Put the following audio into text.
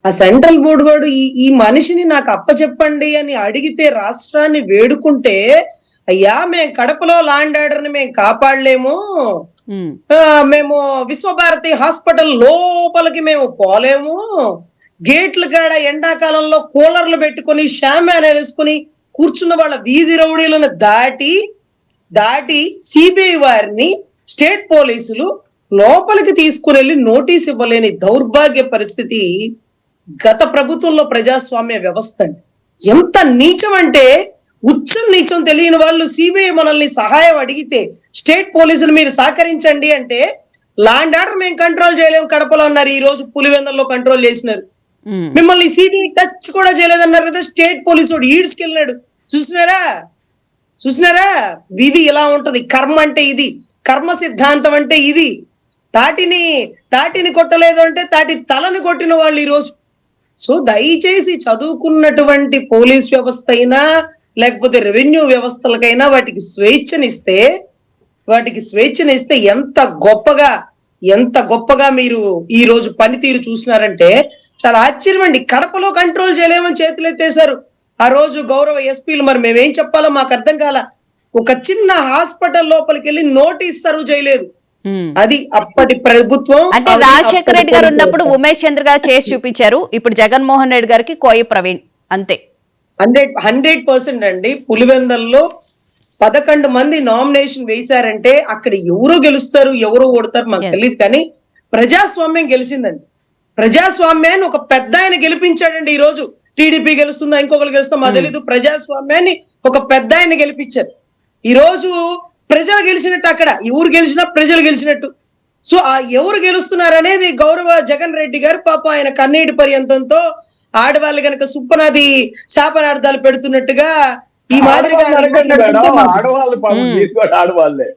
ఆ central board వాడు ఈ మనిషిని నాకు అప్పచెప్పండి అని అడిగితే రాష్ట్రాన్ని వేడుకుంటే, అయ్యా మేము కడపలో లాండ్ ఆర్డర్ ని మేము కాపాడలేము, మేము విశ్వభారతి హాస్పిటల్ లోపలికి మేము పోలేము, గేట్ల కాడ ఎండాకాలంలో కూలర్లు పెట్టుకుని షామ్యాన్ వేసుకుని కూర్చున్న వాళ్ళ వీధి రౌడీలను దాటి సిబిఐ వారిని స్టేట్ పోలీసులు లోపలికి తీసుకుని వెళ్ళి నోటీస్ ఇవ్వలేని దౌర్భాగ్య పరిస్థితి గత ప్రభుత్వంలో ప్రజాస్వామ్య వ్యవస్థ అండి. ఎంత నీచం అంటే ఉచ్చం నీచం తెలియని వాళ్ళు సిబిఐ మనల్ని సహాయం అడిగితే స్టేట్ పోలీసులు మీరు సహకరించండి అంటే లాండ్ ఆర్డర్ మేము కంట్రోల్ చేయలేము కడపలో అన్నారు. ఈ రోజు పులివెందుల్లో కంట్రోల్ చేసినారు. మిమ్మల్ని సిబిఐ టచ్ కూడా చేయలేదన్నారు కదా స్టేట్ పోలీసు ఈడ్చుకెళ్ళినాడు. చూసినారా విధి ఇలా ఉంటది. కర్మ అంటే ఇది, కర్మ సిద్ధాంతం అంటే ఇది. తాటిని కొట్టలేదు అంటే తాటి తలని కొట్టిన వాళ్ళు ఈరోజు. సో దయచేసి చదువుకున్నటువంటి పోలీస్ వ్యవస్థ అయినా లేకపోతే రెవెన్యూ వ్యవస్థలకైనా వాటికి స్వేచ్ఛనిస్తే ఎంత గొప్పగా మీరు ఈ రోజు పనితీరు చూసినారంటే చాలా ఆశ్చర్యం అండి. కడపలో కంట్రోల్ చేయలేమని చేతులు ఎత్తేశారు ఆ రోజు గౌరవ ఎస్పీలు. మరి మేమేం చెప్పాలో మాకు అర్థం కాల. ఒక చిన్న హాస్పిటల్ లోపలికి వెళ్ళి నోటీస్ సర్వ్ చేయలేదు. అది అప్పటి ప్రభుత్వం. అంటే రాజశేఖర రెడ్డి గారు ఉన్నప్పుడు ఉమేష్ చంద్ర గారు చేసి చూపించారు. ఇప్పుడు జగన్మోహన్ రెడ్డి గారికి కోయి ప్రవీణ్ అంతే. 100% అండి. పులివెందల్లో 11 మంది నామినేషన్ వేశారంటే అక్కడ ఎవరు గెలుస్తారు ఎవరు ఓడతారు మాకు తెలియదు, కానీ ప్రజాస్వామ్యం గెలిచిందండి. ప్రజాస్వామ్యాన్ని ఒక పెద్ద ఆయన గెలిపించాడండి. ఈ రోజు టీడీపీ గెలుస్తుందా ఇంకొకరు గెలుస్తుందా మాకు తెలీదు. ప్రజాస్వామ్యాన్ని ఒక పెద్ద ఆయన గెలిపించారు. ఈ రోజు ప్రజలు గెలిచినట్టు, అక్కడ ఎవరు గెలిచినా ప్రజలు గెలిచినట్టు. సో ఆ ఎవరు గెలుస్తున్నారు అనేది గౌరవ జగన్ రెడ్డి గారు పాపం ఆయన కన్నీటి పర్యంతంతో ఆడవాళ్ళు గనక సుప్పనాది శాపనార్థాలు పెడుతున్నట్టుగా ఈ మాదిరిగా ఆడవాళ్ళే